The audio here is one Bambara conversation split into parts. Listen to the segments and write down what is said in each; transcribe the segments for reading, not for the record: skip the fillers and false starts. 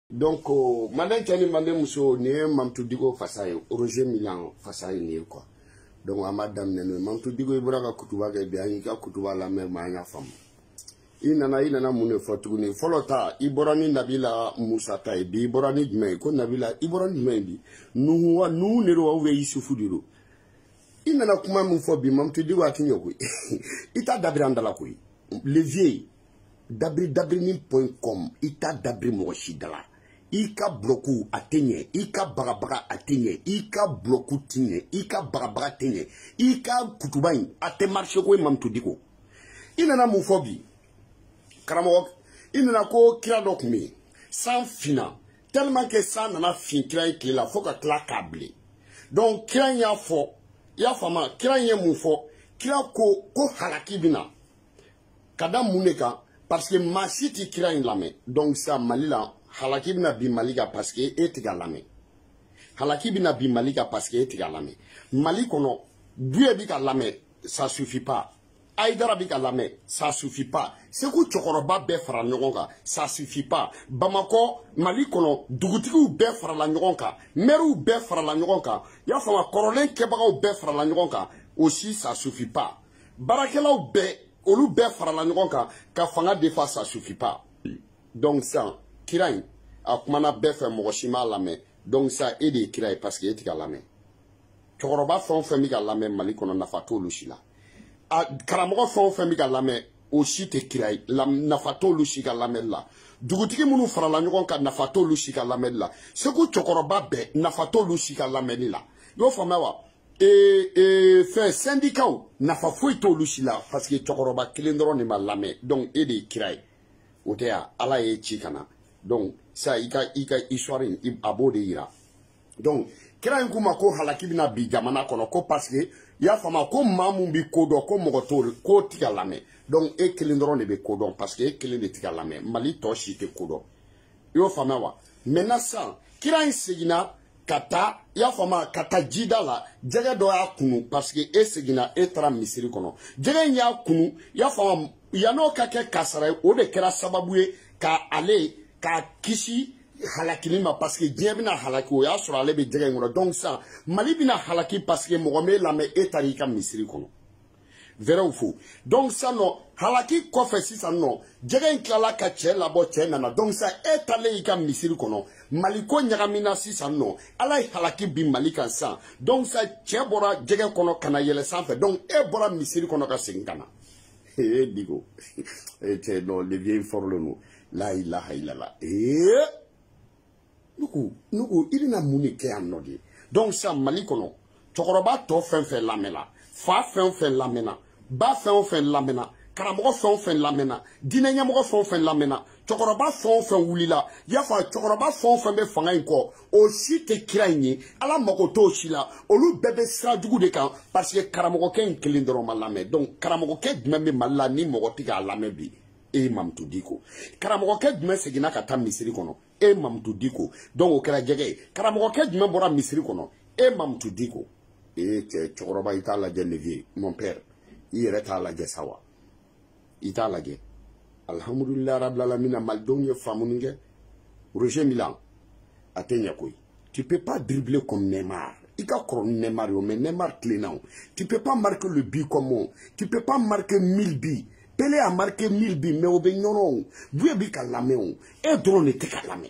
Donc, madame Tchani Mandé Mousso, n'est Mamtou Digo Fasayo, Roger Milan Fasayo, n'est quoi. Donc, à madame Nene, Mamtou Digo Ibraka Kutuba, Bianca Kutuba, la mère Maya femme. Il n'en a moune fortune, Folota, Iborani Nabila Moussata, Iborani Dme, Kon Nabila, Iborani Dme, nous, Nero, Ouvei Soufudiro. Il n'en a comment mon phobie, Mamtou Digo Atignoui. Il t'a d'abri en dalakui. Le vieil, dabri.com, il t'a d'abri Mochidala. Ika bloku atenye, ika barabaga atenye, ika bloku tine, ika barabaga tenye, ika kutubain, ate marche kwe mamtudiko. Inana moufobi, karamok, inana ko kira dokme, sans fina, tellement que ça nana fin kira yi la, faut que kila kable. Donc kira ya fo, ya fama, kira yi moufo, kira ko halaki bina. Kada mouneka, parce que ma siti kira yi lame, donc ça malila, halaki bina bi malika parce que etiga lame. Halaki bina bi malika parce que etiga lame. Malikono, buye bika lame, ça suffit pas. Aïdara bika lame, ça suffit pas. Sekou chokoroba be fara nyogonka, ça suffit pas. Bamako, malikono, dugutiku be fara la nyogonka, meru be fara la nyogonka, yafama korolen kebaga be fara la nyogonka, aussi ça suffit pas. Barakela be, olu be fara la nyogonka, ka fanga defa ça suffit pas. Donc ça, Kiraï, a kumana befe mogoshima lame, donc ça aide Kiraï parce qu'il est à lame. Chokoroba fon femi ga lame malikono nafato lushila. A karamogo fon femi ga lame aussi te Kiraï, nafato lushika lame la. Dugutiki munu farala nyogon ka nafato lushika lame la. Seku chokoroba be nafato lushika lame la. Yo famawa. Fait syndicat nafafoi to lushila parce que chokoroba kilindro ni ma lame, donc aide Kiraï. Otea ala ye chikana. Donc, ça, ika histoire abo de ira. Donc, kira nkuma ko halakibina bi jamana kono ko parce que ya fama ko mamu bi kodo ko mogotor ko tika lame. Donc, e kelindron be kodo parce que e kelinde tika lame. Mali to shite kodo. Yo fama wa. Maintenant ça, kira insegina kata ya fama kata jida la jega do ya kunu parce que e segina e tra misiri kono. Jega ya kunu ya fama yano kake kasara o de kera sababuye ka ale ka kisi halakilima parce que diebina halaki o ya sura lebe jege ngoro donc ça malibina halaki parce que mogome la me etarika misiri kono vrai ou faux donc ça non halaki kofe sisa non jege nklala ka che labo che nana donc ça etale ika misiri kono maliko nyagamina sisa non ala halaki bi malika ça donc ça che bora jege kono kana yele sanfe donc e bora misiri kono ka singana eh digo et non les vieilles forle nous la ilaha illallah nuku irina muni ke anodi donc ça malikono chokoroba to fen lamela fa fen lamena ba fen lamena karamogo fen lamena dinenya mogo fen lamena chokoroba fen wulila yafa chokoroba fen be fanga inko aussi te kraigné ala makoto chila olu bebe sra dugu de kan parce que karamogo ken kelindoro malame donc karamogo ke dmeme malla ni mogo tiga lame bi e mamtu diko karamogo ke dme segina kata misiri kono e mamtu diko donc o kera jege karamogo ke dme bora misiri kono e mamtu diko e chokoroba ita la levier mon père il reta la sawa ita la ge alhamdulillah rabbil alamin mal donye famunge Roger Milan atenya koy tu peux pas dribbler comme Neymar ika kron Neymar yo mais Neymar clénant tu peux pas marquer le but comme moi tu peux pas marquer 1000 buts. Pelé a marqué 1000 buts, mais au Beignon, vous avez qu'à la main, et drone était qu'à la main.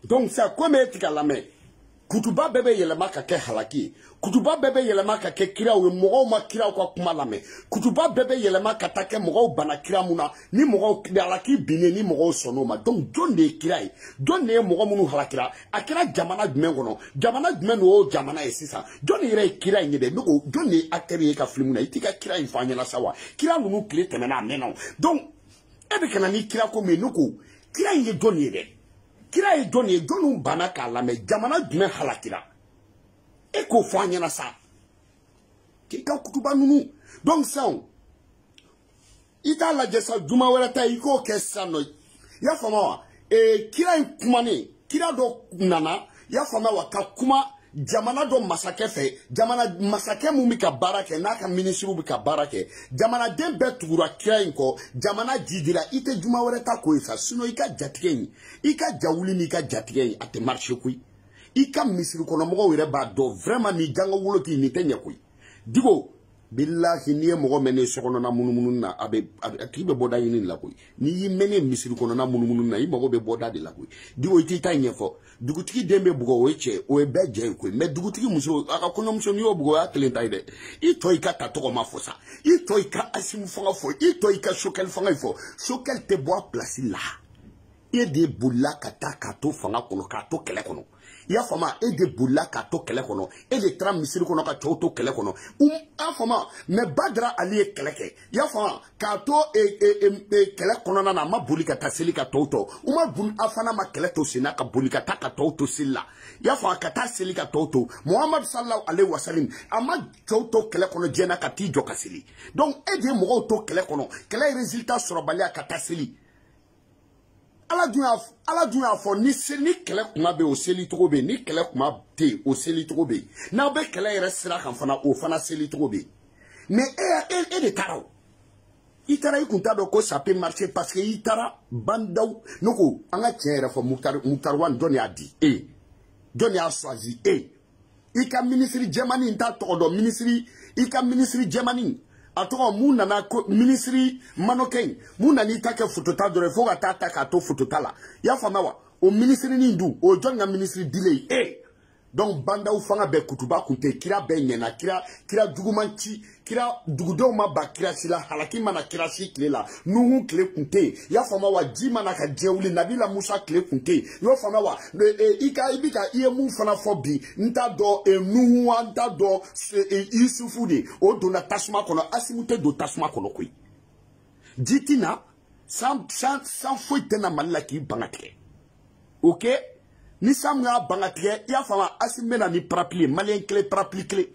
Donc, ça, comme est qu'à la main, Kutuba bébé yelema kake halaki, Kutuba bébé yelema kake kira ou mogo ma kira kwa kuma la main, Kutuba bébé yelema katake mogo bana kira muna, ni mogo halaki bine ni mogo sonoma. Donc, donne des kirai, donne des mogo munu halakira, akira jamana dmengono, jamana dmeno jamana esisa, donne ire kira nyede, nuko, donne akeri eka flimuna, itika kira infanya la sawa, kira nunu kile temena menon. Donc, ebe kanani kira kome nuko, kira nye donne yede. Kira e donne donu banaka la me jamana dume halakira e ko fanya na sa kika kutuba nunu donc ça ita la jesa duma werata iko kessa no ya fama wa kira kumane kira do nana ya fama wa ka kuma jamana do masakɛ fɛ jamana masakɛ mun bɛ ka baara kɛ n'a ka ministre bɛ ka baara kɛ jamana den bɛɛ tugura kira in kɔ jamana jidira i tɛ juma wɛrɛ ta ko ye sa sinon i ka jatigɛ in i ka jawuli ni ka jatigɛ in a tɛ marcher koyi i ka misiri kɔnɔ mɔgɔw yɛrɛ b'a dɔn vraiment ni janga wolo k'i ni tɛ ɲɛ koyi digo billahi n'i ye mɔgɔ mɛnɛ sokɔnɔna munumunu na a tigi bɛ bɔda ɲini la koyi n'i y'i mɛnɛ misiri kɔnɔna munumunu na i mago bɛ bɔda de la koyi digo i t'i ta ɲɛfɔ dugutigi den bɛ bugɔ o ye cɛ o ye bɛɛ jɛ ye koyi mais dugutigi muso a ka kɔɲɔmuso n'i y'o bugɔ o y'a kelen ta ye dɛ i tɔ i ka ta tɔgɔma fɔ sa i tɔ i ka Asimu fanga fɔ i tɔ i ka Sokɛli fanga fɔ Sokɛli tɛ bɔ a place la e de bolila ka taa k'a to fanga kɔnɔ k'a to kɛlɛ kɔnɔ i y'a faamu e de bolila k'a to kɛlɛ kɔnɔ e de taara misiri kɔnɔ ka cɛw to kɛlɛ kɔnɔ y'a faamu mais Badara Ali ye kɛlɛ kɛ i y'a faamu k'a to kɛlɛ kɔnɔna na a ma boli ka taa seli ka tɔw tɔ Umaru Bun Afana ma kɛlɛ to sen na ka boli ka taa ka tɔw to seli la i y'a faamu ka taa seli ka tɔw to Muhamadu sallallahu alaihi wasallam a ma cɛw to kɛlɛ kɔnɔ diɲɛ na ka t'i jɔ ka seli donc e de ye mɔgɔw to kɛlɛ kɔnɔ kɛlɛ résultat sɔrɔbaliya ka taa seli ala dun y'a fɔ ni kɛlɛ kuma bɛ o seli cogo bɛ ni kɛlɛ kuma tɛ o seli cogo bɛ n'aw bɛ kɛlɛ yɛrɛ sira kan fana o fana seli cogo bɛ mais e de taara o i taara i kun t'a dɔn ko ça peut marcher parce que i taara bandaw ne ko an ka tiɲɛ yɛrɛ fɔ Mukutari dɔn y'a di dɔn y'a choisi i ka ministre jɛmani t'a tɔgɔ dɔn i ka ministre jɛmani a tɔgɔ mun nana ko ministre manokɛn mun nana ta kɛ photota dɔrɔn fo ka taa ta k'a to photota la i y'a faamuya wa o ministre nin dun o jɔn ka ministre dile ye donc bandaw fanga bɛɛ kutuba kun tɛ kira bɛɛ ɲɛna kira juguman ci kira dugudenw ma ba kira si la halaki mana kira si tile la nuhu tile kun tɛ i y'a faamuya wa ji mana ka diɲɛ wuli nabila musa tile kun tɛ i y'o faamuya wa i ye mun fana fɔ bi n t'a dɔn nuhu wa n t'a dɔn isufu de o donna tasuma kɔnɔ Asimu tɛ don tasuma kɔnɔ koyi ji ti na san foyi tɛ na Mali la k'i banga tigɛ ok ni san y'a banga tigɛ i y'a faamu Asimu bɛ na ni parapluie maliyɛn kelen parapluie kelen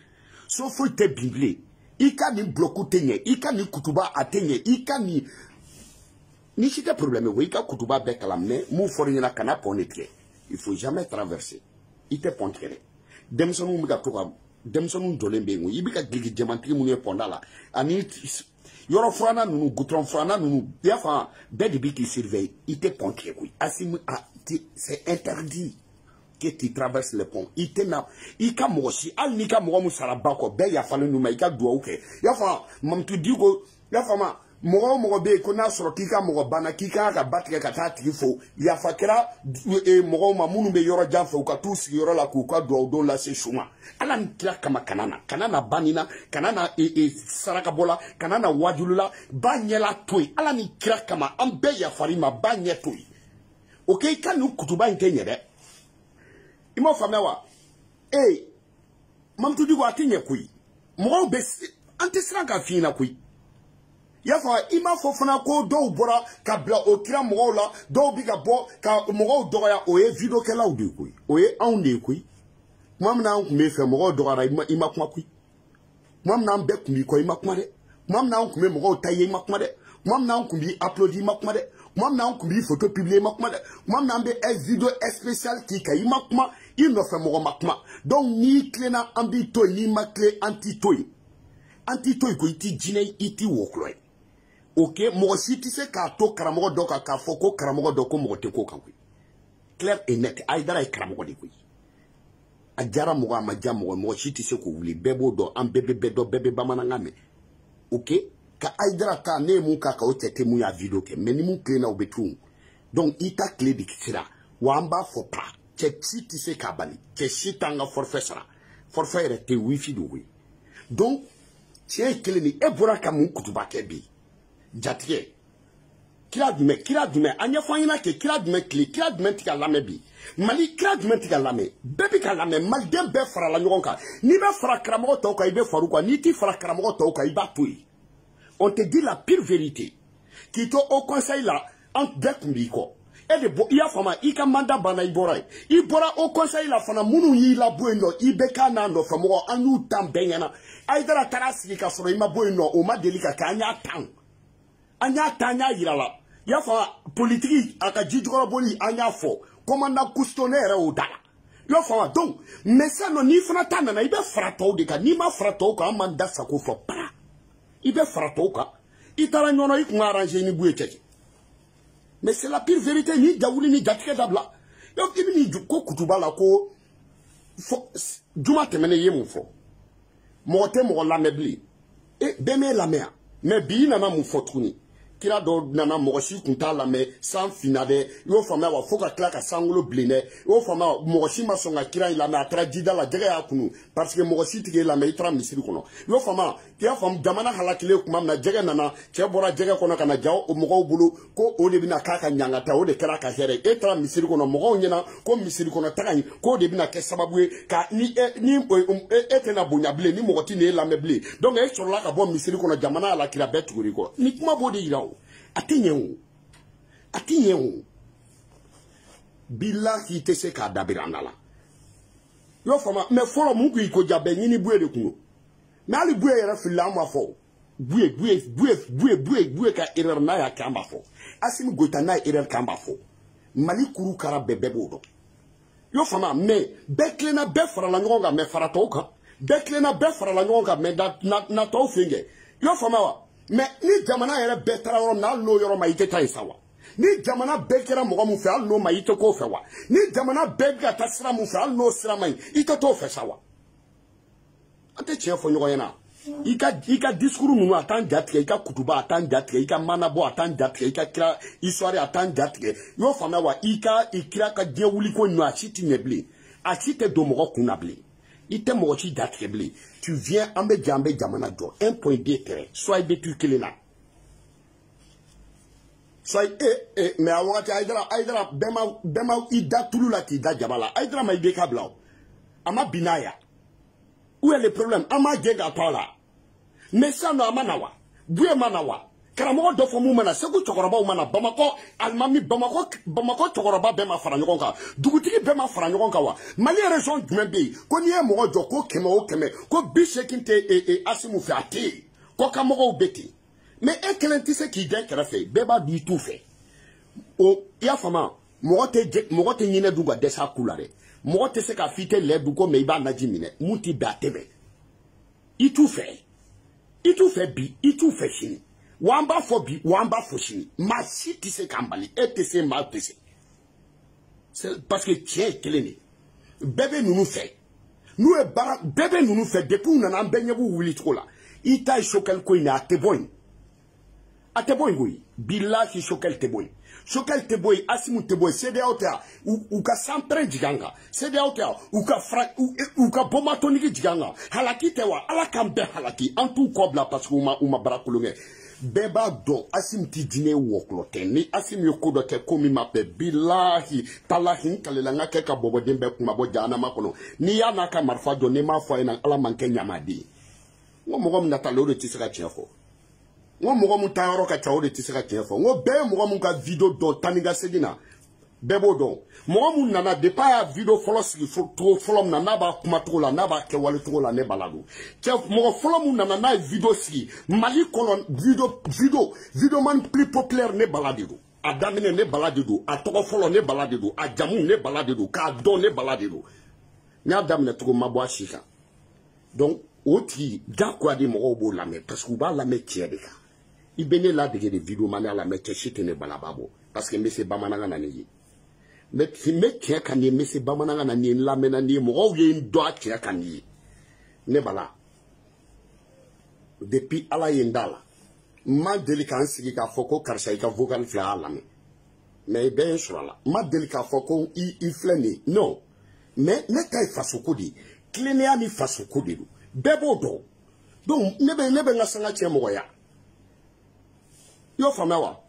so foyi tɛ bin bilen i ka nin bloku tɛ ɲɛ i ka nin kutuba a tɛ ɲɛ i ka nin ni si tɛ problème ye i ka kutuba bɛɛ kalan mais mun fɔra i ɲɛna kana pɔn de tigɛ il faut jamais traverser i tɛ pɔn tigɛ dɛ denmisɛnninw bɛ ka to ka denmisɛnninw jɔlen bɛ yen i bɛ ka giligi jɛmantigi minnu ye pɔnda la ani yɔrɔ furanna ninnu goudron furanna ninnu i y'a faamu bɛɛ de bɛ k'i surveiller i tɛ pɔn tigɛ koyi Asimu c'est interdit que tu traverses le pont i tɛ na i ka mɔgɔ si hali n'i ka mɔgɔ min sara ba kɔ bɛɛ yafalen n'u ma i ka dugawu kɛ i y'a faamu Mamutu Diko i y'a faamu mɔgɔ o mɔgɔ bɛ yen ko n'a sɔrɔ k'i ka mɔgɔ banna k'i kan ka ba tigɛ ka taa tigi fo yafa kɛra mɔgɔw ma minnu bɛ yɔrɔ jan fɛ u ka t'u sigiyɔrɔ la k'u ka dugawu don lase su ma ala ni kira kama kana na ba nin na kana na sarakabɔ la kana na wajulu la ba ɲɛla to yen ala ni kira kama an bɛɛ yafari ma ba ɲɛ to yen o kɛ i ka nin kutuba in tɛ ɲɛ dɛ i m'a faamuya wa Mamutu Diko a tɛ ɲɛ koyi mɔgɔw bɛ an tɛ siran ka f'i ɲɛna koyi i y'a faamu i m'a fɔ fana ko dɔw bɔra ka bila o kira mɔgɔw la dɔw bɛ ka bɔ ka mɔgɔw dɔgɔya o ye vidéokɛlaw de ye koyi o ye anw de ye koyi tuma min na an tun bɛ fɛ mɔgɔw dɔgɔyara i ma kuma koyi tuma min na an bɛɛ tun b'i kɔ i ma kuma dɛ tuma min na an tun bɛ mɔgɔw ta ye i ma kuma dɛ tuma min na an tun b'i applaudi i ma kuma dɛ tuma min na an tun b'i photo publier i ma kuma dɛ tuma min na an bɛ vidéo spécial k'i kan i ma kuma i nɔfɛ mɔgɔ ma kuma donc n'i tilenna an b'i to yen n'i ma tilen an t'i to yen ko i t'i jinɛ i t'i wɔkulɔ ye ok mɔgɔ si tɛ se k'a to karamɔgɔ dɔ kan k'a fɔ ko karamɔgɔ dɔ ko mɔgɔ tɛ ko kan koyi clair et net Haidara ye karamɔgɔ de koyi a diyara mɔgɔ a ma diya mɔgɔ si tɛ se k'o wuli bɛɛ b'o dɔn an bɛɛ bɛ bɛɛ dɔn bɛɛ bɛ bamanankan mɛn ok ka Haidara ta ne ye mun k'a kan o cɛ tɛ mun y'a vidéo kɛ mais ni mun tilenna o bɛ tunu donc i ta tile de sera wa an b'a fɔ pa cɛ si tɛ se k'a bali cɛ si t'an ka forfait sara forfait yɛrɛ tɛ wifi do koyi donc tiɲɛ ye kelen de e bɔra ka mun kutuba kɛ bi jatigɛ kira jumɛn an ɲɛfɔ an ɲɛna kɛ kira jumɛn tile kira jumɛn tɛ ka lamɛn bi Mali kira jumɛn tɛ ka lamɛn bɛɛ bɛ ka lamɛn maliden bɛɛ farala ɲɔgɔn kan n'i bɛ fara karamɔgɔ tɔw kan i bɛ far'u kan n'i t'i fara karamɔgɔ tɔw kan i b'a to yen on te dit la pure vérité k'i to au conseil la an bɛɛ tun b'i kɔ e de bɔ i y'a faamu i ka mandat banna i bɔra yen i bɔra au conseil la fana minnu y'i labɔ yen nɔ i bɛ k'a n'a nɔfɛ mɔgɔ an y'u tan bɛɛ ɲɛna Haidara taara sigi ka sɔrɔ i ma bɔ yen nɔ o ma deli ka kɛ an y'a tan an y'a yira la i y'a fɔ politiki a ka ji jukɔrɔ boli an y'a fɔ commandant Cousteau ne yɛrɛ y'o da la Yo fa donc mais ça non ni fana ta nana ibe frato de ka ni ma frato ka amanda sako fo para ibe frato ka itara nyono ik arranger ni buye teke mais c'est la pire vérité ni jawuli ni jatike dabla yo ibi ni ko kutuba la ko fo juma temene yemu fo mo te mo la mebli e beme la mer mais bi nana mu fo tuni kira do nana mogosi kunta la me sans finade yo fama wa foka klaka sangulo blene yo fama mogosi masonga kira la me atra dida la jega ya kunu parce que mogosi tige la me itra misiri kono yo fama kia fam jamana halakile kuma na jega nana che bora jega kono kana jaw o mogo bulu ko o de bina kaka nyanga ta o de kira ka here etra misiri kono mogo nyena ko misiri kono takani ko de bina ke sababu ka ni etena bunya ble ni mogoti ne la me ble donc e chola ka bo misiri kono jamana halakila beturi ko ni kuma bodi irawo atinyewu billahi tese ka dabirandala yo fama me folo mungu iko jabe nyini buye de kuno me ali buye yera fila ma fo buye ka erreur na ya kamba fo asimi goita na erreur kamba fo mali kuru kara bebebo do yo fama me beklena be fara la ngonga me fara toka beklena be fara la ngonga me na to finge yo fama wa mais ni jamana yere betara yoro na lo yoro ma ite tai sawa ni jamana bekera mo mu fe allo ma ite ko fe wa ni jamana bega tasra mu fe allo sira mai ite to fe sawa ate che fo nyogo yana ika discours nu atan jatke ika kutuba atan jatke ika manabo atan jatke ika kira histoire atan jatke yo fama wa ika ikira ka je wuli ko nu achiti nebli achite do mo kunabli ite mo chi jatke bli tu viens ambe jambe jamana do 1.2 terrain soit betu kelena soit mais awati aidra bema ida tulula ki da jabala aidra ma ide kabla ama binaya où est le problème ama jega pala mais ça no amanawa buye manawa karamo do fo mu mana segu chokoroba u mana bamako almami bamako chokoroba be ma fara nyokonka dugutigi be ma fara nyokonka wa mali région djumbe ko ni e mo do ko keme o keme ko bishekinte asimu fi ati ko kamogo beti mais e kelenti se ki de krafe be ba du tout fait o ya fama mo te nyine duga desa kulare mo te se ka fite le du ko me iba najimine muti batebe itu fait bi itu fait chini wamba fobi wamba foshini ma si tise kambali etese ma tese c'est parce que tiens kelene bébé nous fait nous e bara bébé nous fait depuis nana benye bu wili trola ita shokel ko ina ateboy goy billahi shokel teboy asimu teboy cede auta u ka sampre jiganga cede auta u ka bomatoni jiganga halaki tewa ala kambe halaki antu kobla parce que uma barakulunge beba do asim ti dine woklote ni asim yokodo ke komi mape billahi talahin kalelanga ke ka bobo dembe kuma bo jana makono ni ya na ka marfa do ne ma fo ina ala manke nyamadi ngo mo gom natalo de tisaka tiafo ngo mo gom tayoro ka tawo de tisaka tiafo ngo be mo gom ka video do taniga sedina bebo do mo gom nana de pa video folosi to folom na ba kuma to la na ba ke wale to la ne balado chef mo folom nana na video si mali kolon video man plus populaire ne baladido adamine ne baladido atoko folo ne baladido ajamu ne baladido ka don ne baladido nya damne to mabo ashika donc oti dakwa di mo bo la me parce que ba la me tiedeka ibene la de video man la me chite ne balababo parce que mese bamananga na ni mais me kan ni mese bamananga na ni la me na ni mo ye ndo atia kan ni ne bala depuis ala yendala ma delika ansigi ka foko karsa ka vocal fla ala me mais ben surala ma delika foko i flani non mais ne tay fasoko di klenia mi fasoko di bebo do donc nebe ngasanga che mo ya yo famawa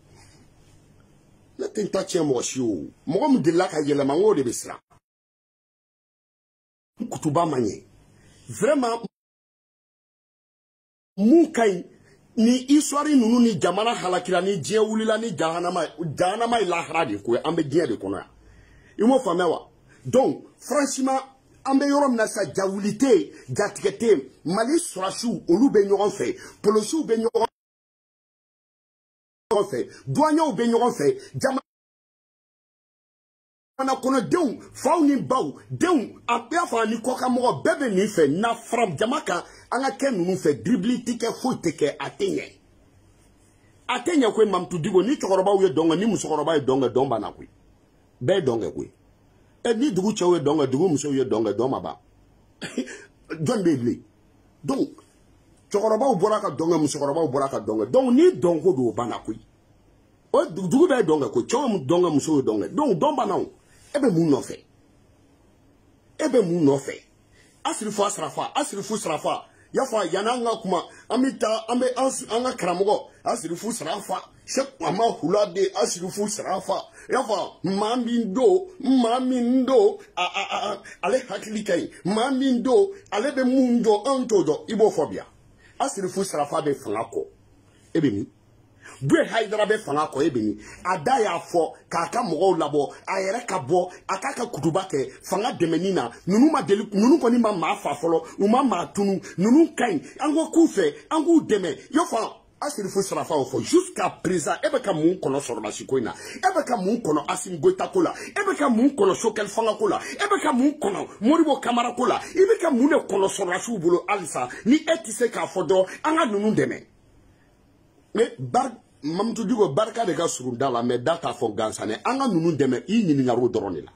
na tenta che mo shiu mo mu delaka yele mango de besra kutuba manye vraiment mukai ni histoire nunu ni jamana halakira ni je wulila ni jahanama ilahra de ko ambe je de kono ya imo famewa donc franchement ambe yorom na sa jawulité jatkete mali surashu olube nyoron fe polosu be nyoron fe douanyo be nyoron fe Mana kono dew faw ni baw dew apia fa ni koka mo bebe ni fe na fram jamaka anga ken nu fe dribble tike fo tike atenye kwe mamtu digo ni chokoroba uye donga ni musokoroba donga domba na kwe be donga kwe ni dugu chewe donga dugu muso uye donga doma ba John Beble donc chokoroba uboraka donga musokoroba uboraka donga donc ni dongo do bana kwe o dugu be donga kwe chewe mu donga muso uye donga donc domba na ebe mu no fe asirifu srafa yafa yananga kuma amita ambe anga kramogo asirifu srafa shek mama hulade asirifu srafa yafa mamindo ale hakilikai mamindo ale be mundo antodo ibofobia asirifu srafa be fangako ebeni Dwe haidra be fanga ko ebeni adaya fo kaka mogo labo ayere kabo akaka kutubake fanga demenina nunu ma deli nunu ko ni ma fa folo uma ma tunu nunu kain ango kufe ango deme yo fa asiri fo srafa fo jusqu'à présent ebeka mun kono sorma sikoina ebeka mun kono asim goita kola ebeka mun kono shokel fanga kola ebeka mun kono moribo kamara kola ebeka mun ne kono sorma subulo alisa ni etise ka fodo anga nunu deme mais mamtu digo barka de ga surunda la mais data fo gansane anga nunu deme I ni ngaro dorone la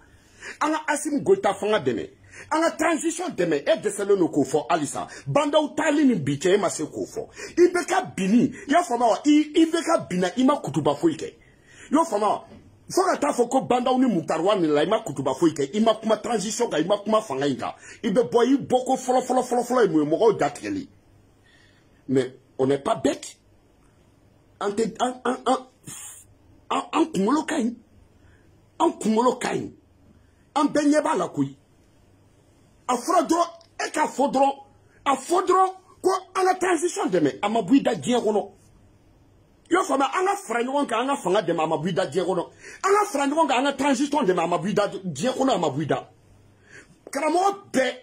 anga asim goita fanga deme anga transition deme e deselo no ko fo alisa banda utali ni biche ma se ko fo ibeka bini ya fama wa ibeka bina ima kutuba fo ike yo fama fo ka ta fo ko banda uni mutarwa ni la ima kutuba fo ike ima kuma transition ga ima kuma fanga inga ibe boyi boko folo e mo datkeli mais on n'est pas bête en kumolo kain en benye ba la kuy a fodro ko anga transition deme amabuida dien kono yo fama anga franyo ka anga fanga deme amabuida dien kono anga franyo ka anga transition deme amabuida dien kono amabuida karamo be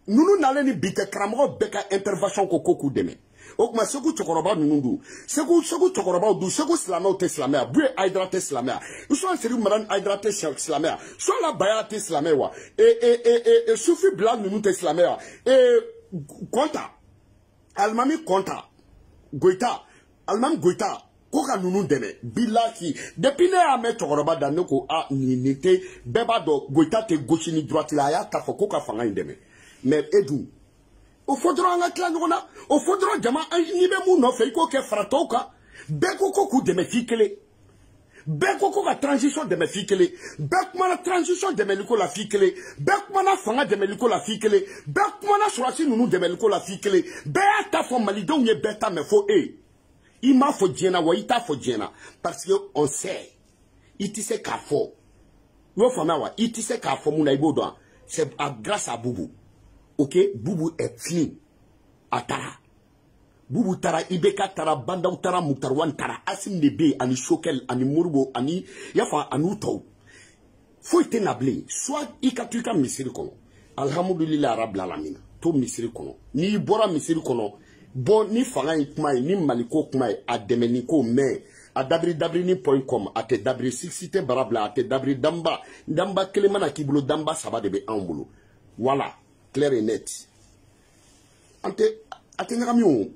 nunu naleni bite karamo be ka intervention ko koku deme okuma segu chokoroba nundu segu chokoroba du segu slamé te slamé bue hydraté slamé so seri maran hydraté slamé so la baya te slamé wa e soufi blanc nunu te slamé wa konta almami konta goita almam goita koka nunu deme bilaki depuis ne ame chokoroba danoko a ninite beba do goita te gauche ni droite la ya ta fo koka fanga indeme mais edu o fodro anga klangona o fodro jama nibe mu no fe ko ke fratoka be ko ku de me fikele be ko ka transition de me fikele be kuma na transition de me liko la fikele be kuma na fanga de me liko la fikele be kuma na surasi nunu de me liko la fikele be ata fo malidon ye beta me fo ima fo jena wa ita fo jena parce que on sait itise ka fo wo fama wa itise ka fo mu na ibodo c'est grâce à Boubou. Ok, Boubou est fini. Atara. Boubou tara, Ibeka tara, Bandau tara, Moutarwan tara, Asim Nebe, Ani Shokel, Ani Mourbo, Ani Yafa, Anoutou. Faut être nablé. Soit Ikatuika Misiri Kono. Alhamdulillah Rabla Lamina. To Misiri Kono. Ni Bora Misiri Kono. Bon, ni Fangan Kmaï, ni Maliko Kmaï, a Demeniko, mais. A dabri.com, a te dabri 6 barabla, a te dabri damba, damba kelemana kibulo damba saba debe ambulo. Voilà. Clair et net. Ante nyakamion.